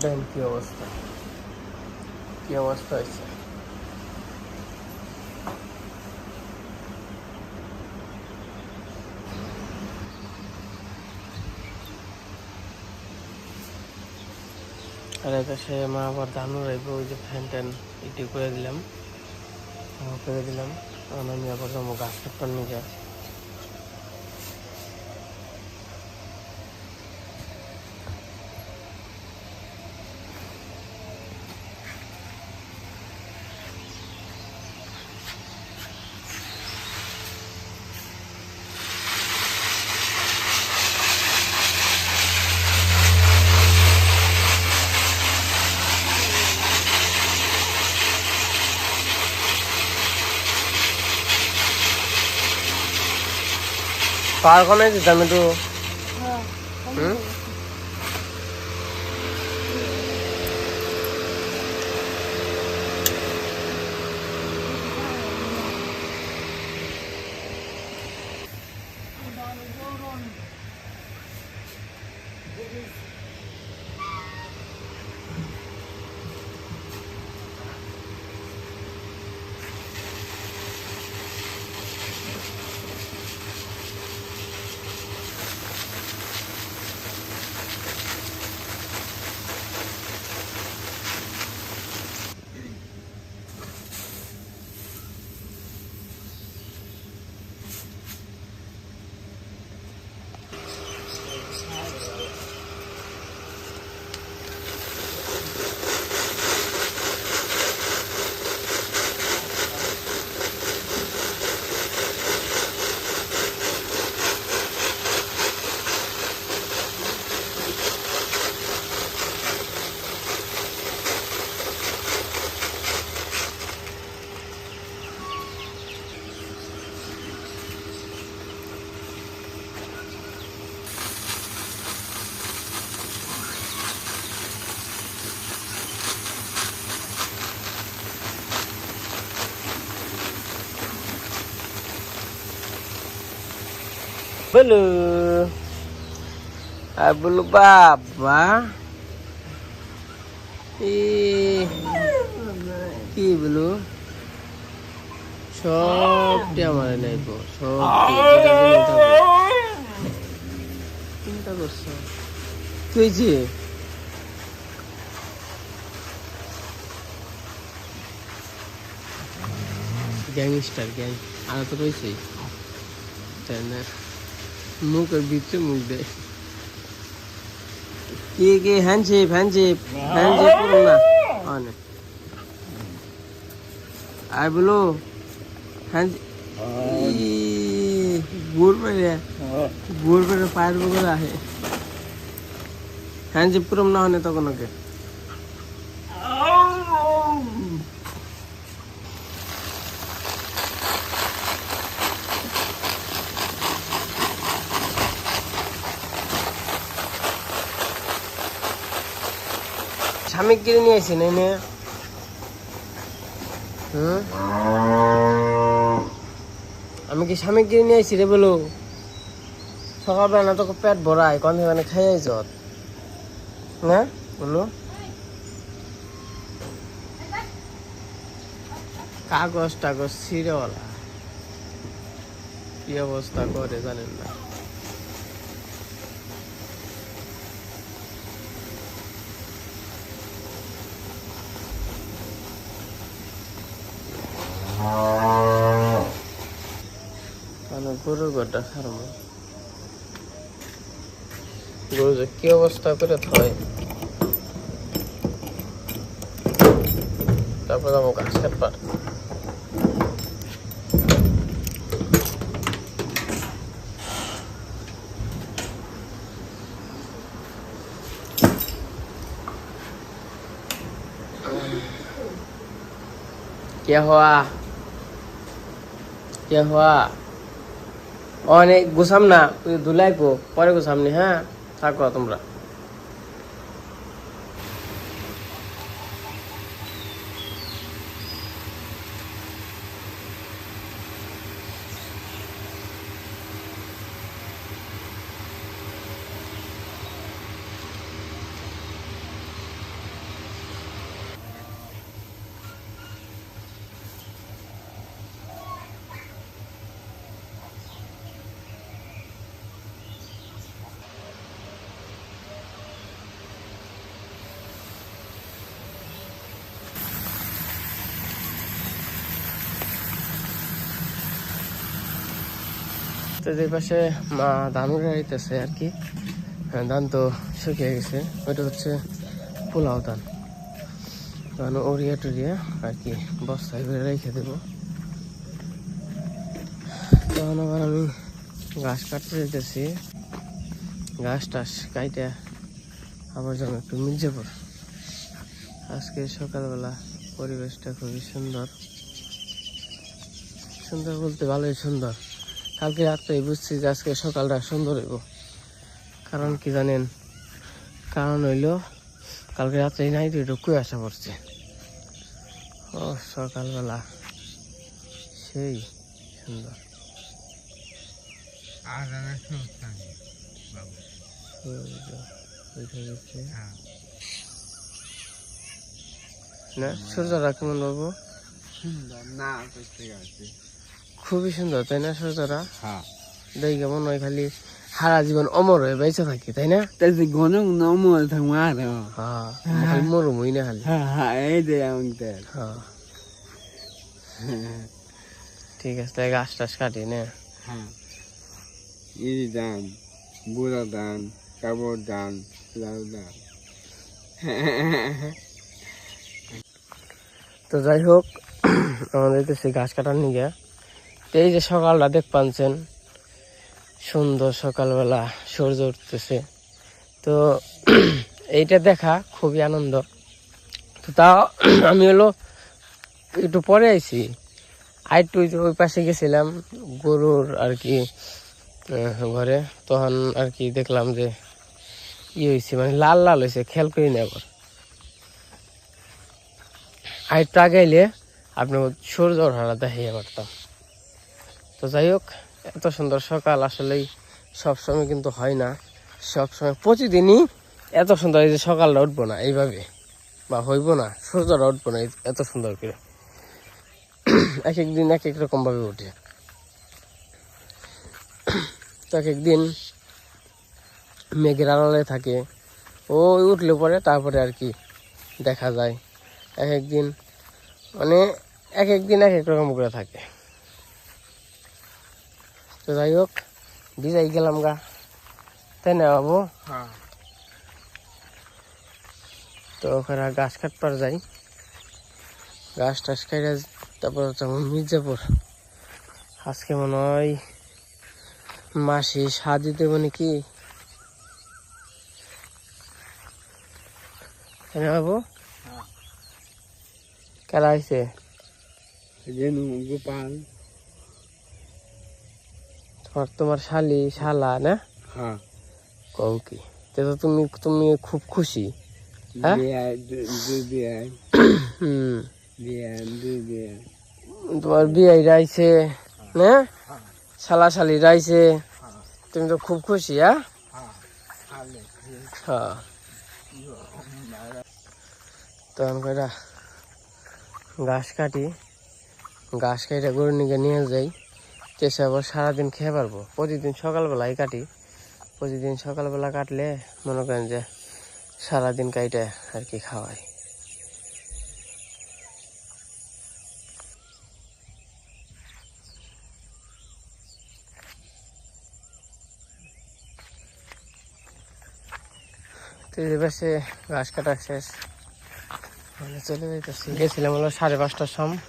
দেখেন কি অবস্থা, কি অবস্থা হয়েছে। আর এটা সে মা আবার ধানও রাখবে, ওই যে ফ্যান ট্যান এটি করে দিলাম, আমি আবার যাবো গাছ কাটবার নিয়ে। পাওয়ার কমে দিতাম একটু। বলু আর বলু বাবা কি বলু সবটি আমার নাইব, সব চিন্তা করছো কি হয়েছে? গ্যাংস্টার গ্যাং আর তো রয়েছে, তাই না? মুখের ভিতরে মুখ দেয় কি হ্যান্ডশেপ হ্যান্ডশেপ হ্যান্ডশেপ করুন না অনেক। আর বলো হ্যান্ড গুড় পেরে পায়ের বগলে আহে, হ্যান্ডশেপ করুন না হনে তখন ওকে। সামগ্রী নিয়ে আসি না আমি কি সামগ্রী নিয়ে আসি রে বলো? সকালবেলা না তোকে পেট ভরাই কন সেখানে খাইয়াই যত না বলো। কাগজ টাগজ ছিঁড়েওয়ালা কি অবস্থা করে জানেন না। গরুর ঘরটা খারাপ, গরু যে কি অবস্থা করে থয়। তারপর যাবো গাছ কাটবার। क्या हुआ क्या हुआ? অনেক গুছাম না, ধুলাইবো পরে গুছামনি। হ্যাঁ থাকো তোমরা। তো যে পাশে মা ধান উড়াইতেছে আর কি। ধান তো শুকিয়ে গেছে, ওইটা হচ্ছে পোলাও ধান। ধান উড়িয়ে টুরিয়ে আর কি বস্তায় করে রেখে দেবো। তখন আবার আমি ঘাস কাটতে যেতেছি, ঘাস টাস কাইটে আবার যাবো একটু মির্জাপুর। আজকে সকালবেলা পরিবেশটা খুবই সুন্দর, সুন্দর বলতে ভালোই সুন্দর। কালকে রাত্রে বুঝছি যে আজকে সকালটা সুন্দর হইব। কারণ কি জানেন, কারণ হইল কালকে রাত্রে নাইট একটু কুয়াশা পড়ছে। ও সকালবেলা সেই সুন্দর। না সূর্যটা কেমন বাবু? খুবই সুন্দর তাই না সূর্যটা? দেখে মনে হয় খালি সারা জীবন অমর হয়ে বেঁচে থাকি, তাই না? ঘন অমর থাকবো আর খালি মরুমই না খালি। এই যে ঠিক আছে, তাই গাছ টাছ কাটি না। ই ধান, বুড়া ধান, কাবর ধান, লাল ধান। তো যাই হোক, আমাদের দেশে গাছ কাটার নিয়ে এই যে সকালটা দেখ পাচ্ছেন, সুন্দর সকালবেলা সূর্য উঠতেছে। তো এইটা দেখা খুবই আনন্দ। তো তাও আমি হলো একটু পরে আইছি, আর একটু ওই পাশে গেছিলাম গরুর আর কি ঘরে। তখন আর কি দেখলাম যে হয়েছে, মানে লাল লাল হয়েছে, খেয়াল করি না। আবার আর একটু আগে এলে আপনার সূর্য ওঠাটা দেখাইয়া পারতাম। তো যাই হোক, এত সুন্দর সকাল আসলেই সবসময় কিন্তু হয় না। সবসময় প্রতিদিনই এত সুন্দর এই যে সকালটা উঠবো না এইভাবে, বা হইব না সূর্যটা উঠবো না এত সুন্দর করে। এক এক দিন এক এক রকম ভাবে উঠে। তো এক একদিন মেঘের আড়ালে থাকে, ওই উঠলে পরে তারপরে আর কি দেখা যায়। এক একদিন মানে এক একদিন এক এক রকম করে থাকে। তো যাই হোক, ভিজাই গেলাম গা, তাই না বাবু? তো ওখানে গাছ কাটবার যাই, গাছ টাছ কাটে তারপর যেমন মির্জাপুর। আজকে মনে হয় মাসি সার দিতে নাকি, তাই না বাবু? কারা আইছে? গোপাল, তোমার শালি শালা না? কও কি? তো তুমি তুমি খুব খুশি? হ্যাঁ, তোমার বিয়ে রাইছে না, শালা শালি রাইছে, তুমি তো খুব খুশি? হ্যাঁ, তখন কয়টা ঘাস কাটি, ঘাস কাটা গরুর নিকে নিয়ে যাই, চেষ্টা আবার সারাদিন খেয়ে পারবো। প্রতিদিন সকালবেলাই কাটি, প্রতিদিন সকালবেলা কাটলে মনে করেন যে সারাদিন কাইটা আর কি খাওয়াই। তো এই পাশে ঘাস কাটা শেষ, মানে চলে যাইতেছি। গেছিলাম হলো 5:30টার সময়,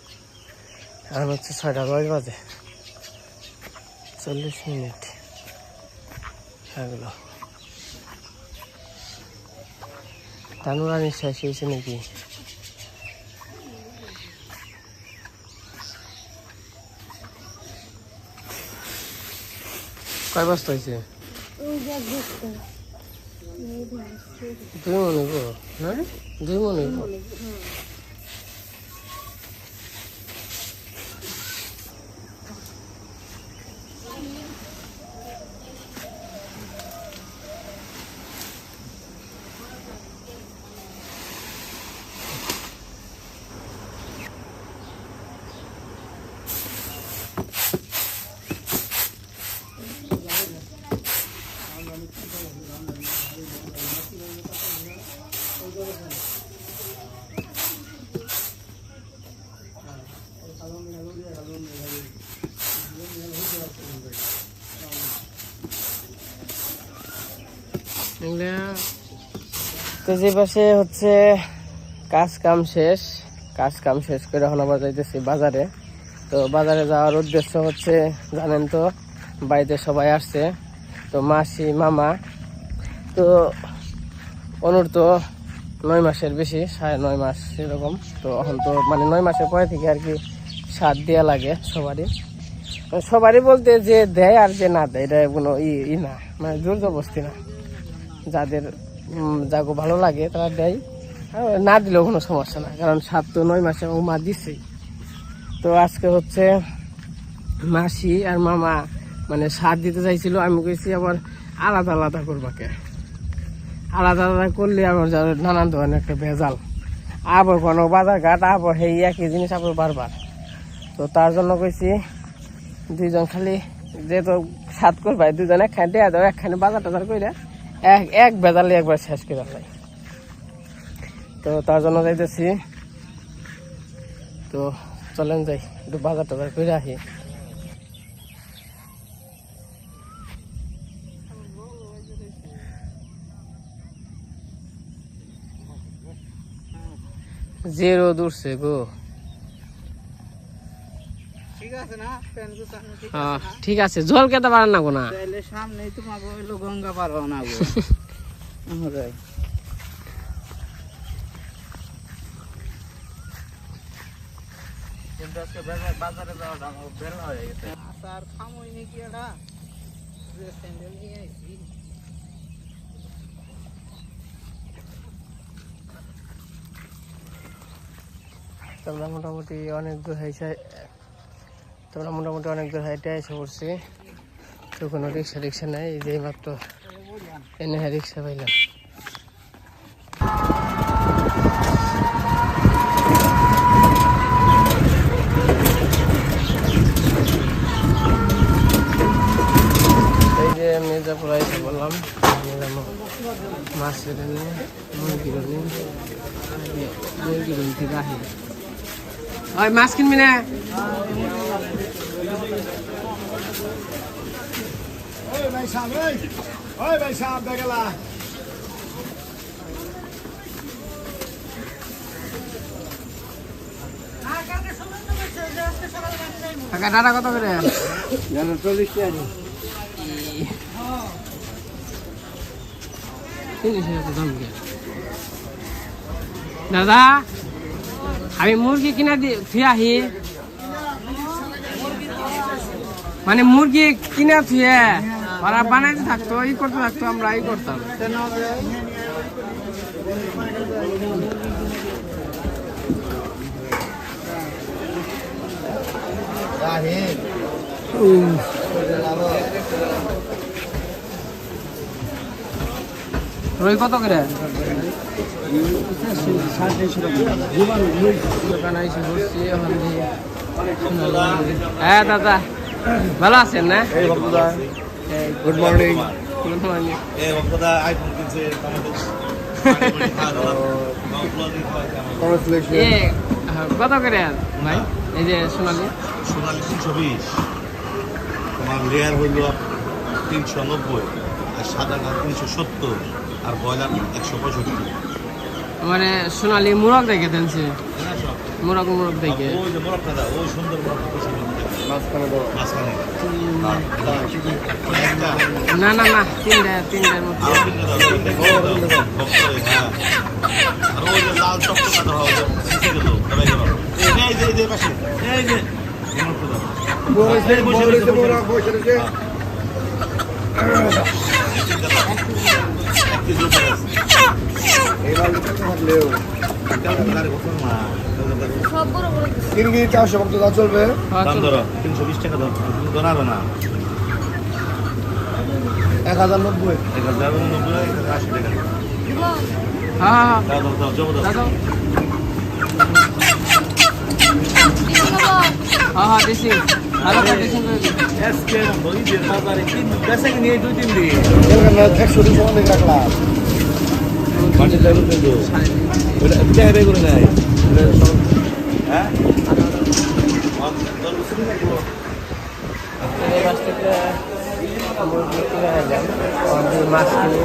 এখন হচ্ছে 6:10 বাজে, 40 মিনিট এগুলো। ধানুরানি শেষ হয়েছে নাকি? কয় বস্তা হয়েছে? 2 মণ হইব না? 2 মণ হইব। তো যে পাশে হচ্ছে কাজ কাম শেষ করে এখন আবার যাইতেছি বাজারে। তো বাজারে যাওয়ার উদ্দেশ্য হচ্ছে জানেন তো, বাড়িতে সবাই আসছে, তো মাসি মামা। তো অনুর তো 9 মাসের বেশি, 9.5 মাস এরকম। তো এখন তো মানে 9 মাসের পরে থেকে আর কি সার দেওয়া লাগে সবারই বলতে যে দেয় আর যে না দেয় এটা কোনো ই না, মানে জোর জবরদস্তি না। যাদের যাকে ভালো লাগে তারা দেয়, না দিলেও কোনো সমস্যা না, কারণ সার তো 9 মাসে ও মা দিচ্ছেই। তো আজকে হচ্ছে মাসি আর মামা মানে সার দিতে চাইছিল, আমি কইছি আবার আলাদা আলাদা করবাকে, আলাদা আলাদা করলে আবার নানান ধরনের একটা ভেজাল, আবার কোনো বাজার ঘাট আবার সেই একই জিনিস আবার বারবার। তো তার জন্য কইছি দুইজন খালি যেহেতু সাত করবাই, দুজন একখানে দেয়া দাও, একখানে বাজার টাজার করে এক ভেজালে একবার শেষ করে দেয়। তো তার জন্য যাইতেছি। তো চলেন যাই, একটু বাজার টাজার করে আসি। যে রোদ উঠছে গো। ঠিক আছে, জল খেতে পারেন না গোনা, সামনেই তোমাকে হইলো গঙ্গা পার হও না গো। কিন্তু আজকে বাজারে যাওয়াটা আমার বের হয়ে গেছে। আর খামই নাকি এটা স্যান্ডেল নিয়ে আইছি। তোমরা মোটামুটি অনেক দূর হাইটে এসে পড়ছি। তো কোনো রিক্সা নেই, এই যে মাত্র এনে রিক্সা পাইলাম। এই যে মির্জাপুর এসে বললাম, মাছ কেটে নিয়ে মুরগির থেকে আহি। ওই মাছ কিনবি না? টাকা কত করে? 40 টাকা। দাদা আমি মুরগি কিনা দিয়ে আহি, মানে মুরগি কিনা থুয়ে ওরা বানাইতে থাকতো, ই করতে থাকতো, আমরা ই করতাম। রুই কত করে? দোকানে এসে বসছি এখন। হ্যাঁ দাদা ভালো আছেন না? Good morning. Good morning. কত করে ভাই এই যে সোনালি? 320, তোমার লেয়ার হইল 390, আর সাদা 370, আর ব্রয়লার 165। মানে সোনালি মুরগ দেখে ফেলছে, মুরগ দেখে। ওই যে বরফটা দাও, ওই সুন্দর বরফটা মাঝখানে। না না না, তিনটার মধ্যে। আর ওই যে লাল চকচকা দাও, এই যে পাশে, এই যে তিন কেজি 400 ভক্ত দাম চলবে। 320 টাকা দাও, জানাবো না। 1090। 80 টাকা। হ্যাঁ দাও জব দাও। হ্যাঁ দিছি, ভালো করে দিছি। আজকে দইদের বাজারে বেচা কিনে 2-3 দিন। 120 টাকা রাখলাম। মাটি যাবে কিন্তু ওটা চাইবে করে নাই। হ্যাঁ এই বাস থেকে মুরগি কিনে আনলাম, আমাদের মাছ কিনে।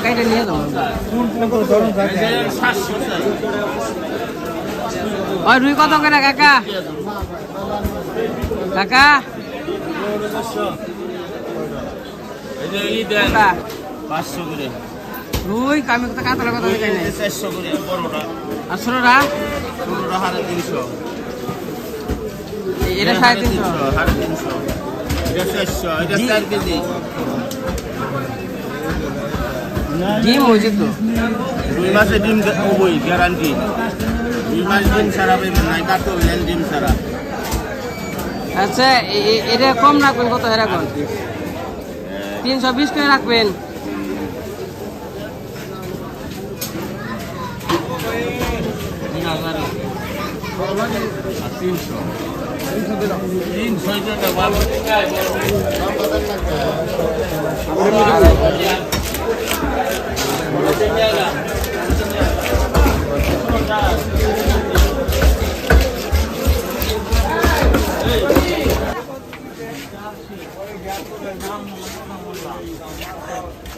গাড়িটা নিয়ে যাবো ওই রুই কত করে কাকা? কাকা কাকা, 500 করে রুই আমি তো কাতলা কথা দেখাই নাই। 400 করে বড়টা, আর ছোটটা ছোটটা 350, এটা 350, 350, এটা 400, এটা 4 কেজি। ডিম হয়েছে তো? 2 মাসে ডিম ওই গ্যারান্টি, 2 মাস ডিম ছাড়া পাইবেন না, কাটতে হইলেন ডিম ছাড়া। আচ্ছা এটা কম রাখবেন, কত রাখবেন? 320 করে রাখবেন।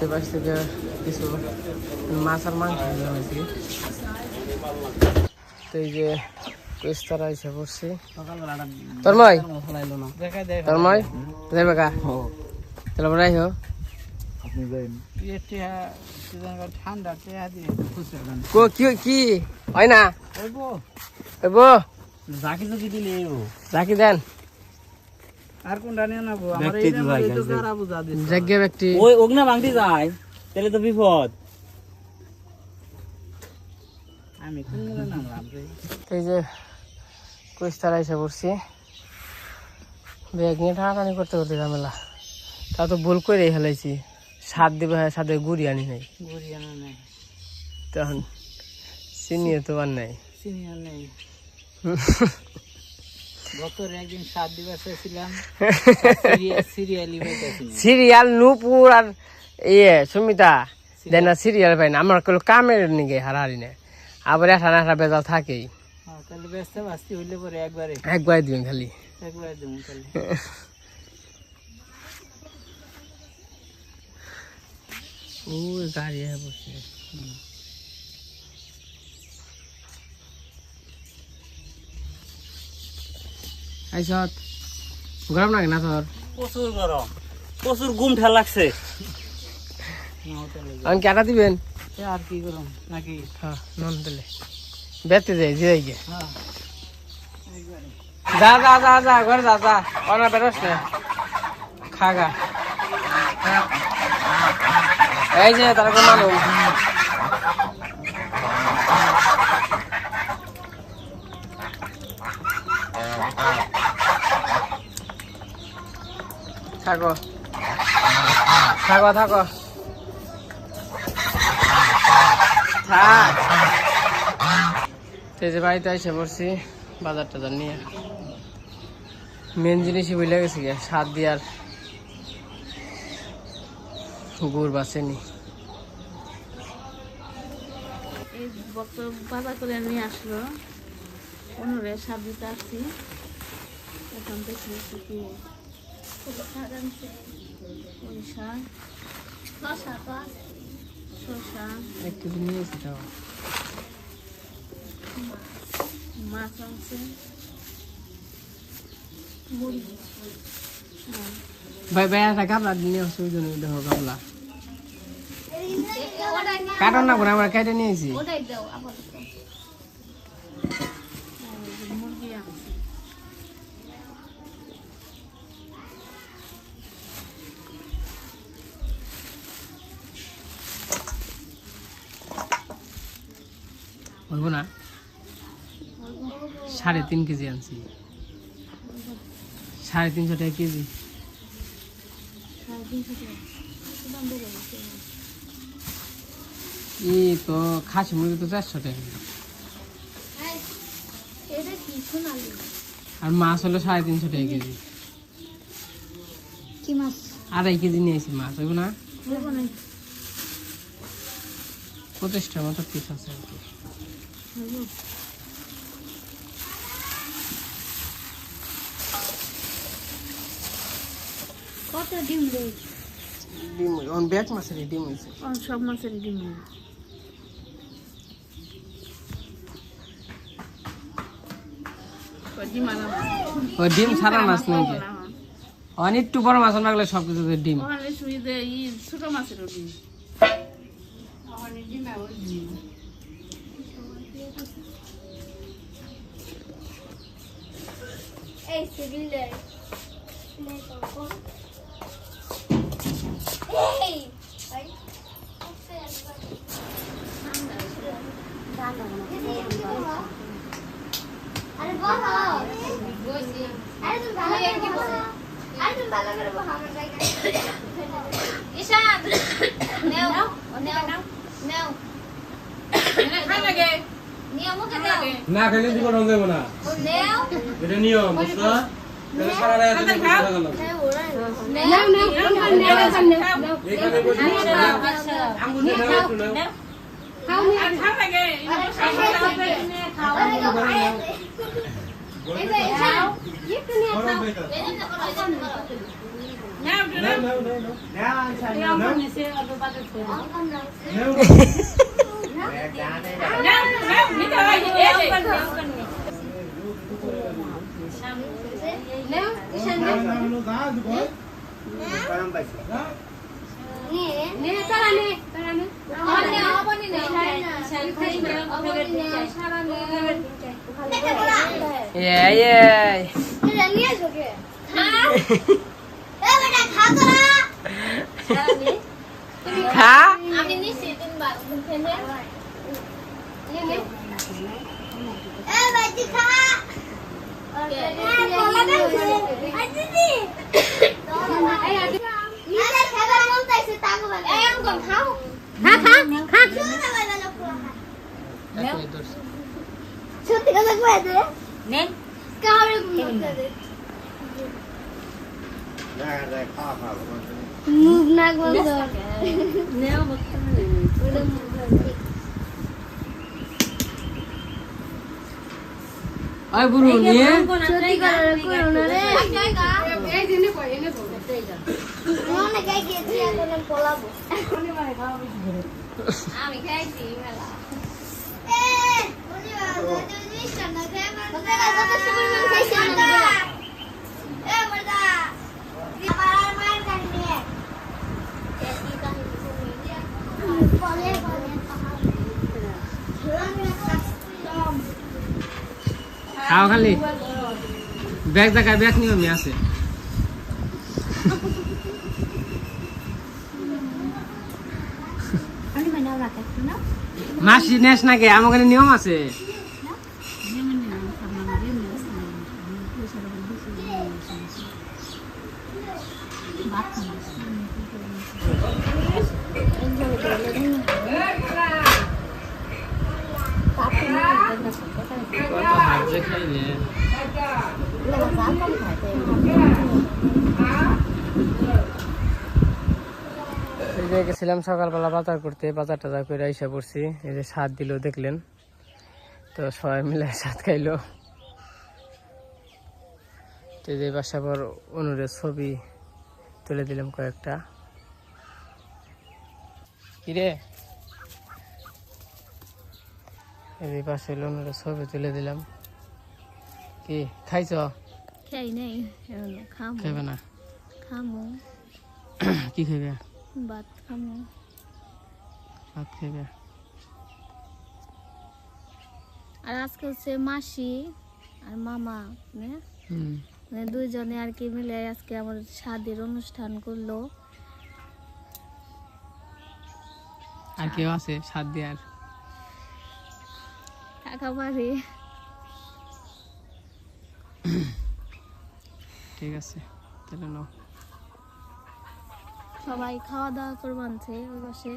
এবার থেকে কিছু মাছ আর মাংস হয়েছি। তো এই যে কুস্তারা এসে পড়ছি। তন্ময় তন্ময় যাইবে কা? তাহলে বড়াই হো ঠান্ডা কি হয় না হইব জাকি যদি দিলে রাখি দেন। আর কোনটা নিয়ে নেবো? আমার ব্যক্তি এইটা ভাই, তো খারাপ বুঝা দিচ্ছে। জায়গা ব্যক্তি ওই অগ্না ভাঙতে যায় তাহলে তো বিপদ। আমি কোন নামলাম রে? এই যে কুস্তারা এসে পড়ছি। ব্যাগ নিয়ে টানাটানি করতে করতে ঝামেলা, তা তো ভুল করে ফেলাইছি। স্বাদ দিবে সাথে গুড়ি আনি নাই, গুড়িয়ানা নেই, তখন চিনিয়ে তো আর নাই। সিনিয়র নেই। বছরে একদিন 7 দিবস ছিলাম, সিরিয়ালি পাইতেছি। সিরিয়াল নূপুর আর ইয়ে সুমিতা দেয় না, সিরিয়াল পাই না। আমার কোনো কামের নিগে হারাহারি না, আবার একটা বেজাল থাকেই। তাহলে ব্যস্ত বাস্তি হইলে পরে একবার দিবেন খালি। একবারে দেবো তাহলে। ও গাড়ি বসে আইসত গরম লাগে না তোর? প্রচুর গরম, প্রচুর গুম ঠেল লাগছে। আমি কেটা দিবেন? আর কি করুন নাকি? হ্যাঁ নন দিলে বেতে যাই যে গিয়ে হ্যাঁ যা যা যা যা ঘরে যা যা অনা বেরোস না, খাগা। এই যে তারপর মানুষ থাকো থাকো থাকো থাক। তো এই যে বাড়িতে এসে পড়ছি বাজার টাজার নিয়ে। মেন জিনিসই বুঝলে গেছি গিয়া, সার দিয়ার গুড় বাঁচেনি। এই বক্তব্য বাজার করে নিয়ে আসলো, অনুরে সার দিতে আসছি। এখন দেখি কি শসা একটু নিয়েছি তাও। মাছ আনছে, ভাই ভাই একটা গাবলা নিয়ে অসুবিধা নেই, দেখো গাবলা কাটন না করে আমরা কেটে নিয়েছি। মুরগি আনছে। বলবো না 3.5 কেজি আনছি, 350 টাকা কেজি। ই তো খাসি মুরগি তো 400 টাকা, আর মাছ হলো 350 টাকা কেজি। কি মাছ? 2.5 কেজি নিয়েছি মাছ, হইব না? 25টার মতো পিস আছে আর কি। কত ডিম দেয়? ডিম অন ব্যাচ মাছের ডিম হইছে। সব মাছের ডিম হয়। ডিম আলাদা। ও ডিম ছাড়া মাছ নাকি? অনেক একটু বড় মাছ লাগলে সব কিছুতে ডিম। ওখানে শুয়ে ছোট মাছের ডিম। এই সিভিল দে এই ভাই আরে বাহ আরে তুমি ভালো কি বলো আরে তুমি ভালো করে বলো আমার জায়গা ঈশান নাও নাও নাও খাই লাগে নিয়ম কে দাও না খেলে দিব না দেব না। নাও এটা নিয়ম বুঝছো? এটা সারা রাত তুমি বুঝতে গেল। নাও নাও এখানে বসে আমগো দেনা একটু নাও। খাও নি খাও লাগে খাও এই যে খাও একটু নিয়ে খাও নাও নাও নাও খা আমি নিছি তুমি খেলে নিয়ে এ বাজি খা মুখ নাক বন্ধ ওই বুড়ো নিয়ে সত্যি করে করো না রে এই দিনে কই এনে বল মনে গাই গিয়ে দিয়া করে পলাবো আমি খাইছি মেলা এ বলি বাবা তুই নিশ্চয় না খাই মার কত সময় মন খাইছি না এ মর্দা আমার মার কাটনি এটি কাহিনী বলে বলে খাও খালি ব্যাগ দেখা ব্যাগ নিয়মই আছে। মাসি নেস নাকি আমার নিয়ম আছে। গেছিলাম সকালবেলা বাজার করতে, বাজার টাজার করে আইসা পড়ছি। এই যে স্বাদ দিল দেখলেন তো, সবাই মিলে স্বাদ খাইলো। তো যে বাসা পর অনুরের ছবি তুলে দিলাম কয়েকটা। কিরে এই পাশে অনুরের ছবি তুলে দিলাম। কি খাইছ? খাই নাই খামো। খাইবে না? খামো। কি খাইবে? ভাত খামো। ভাত খাইবে। আর আজকে হচ্ছে মাসি আর মামা হুম মানে দুইজনে আর কি মিলে আজকে আমার স্বাদের অনুষ্ঠান করলো। আর কেউ আছে স্বাদ দেওয়ার? টাকা পারে। ঠিক আছে তাহলে নাও। সবাই খাওয়া দাওয়া করবানছে ওই পাশে।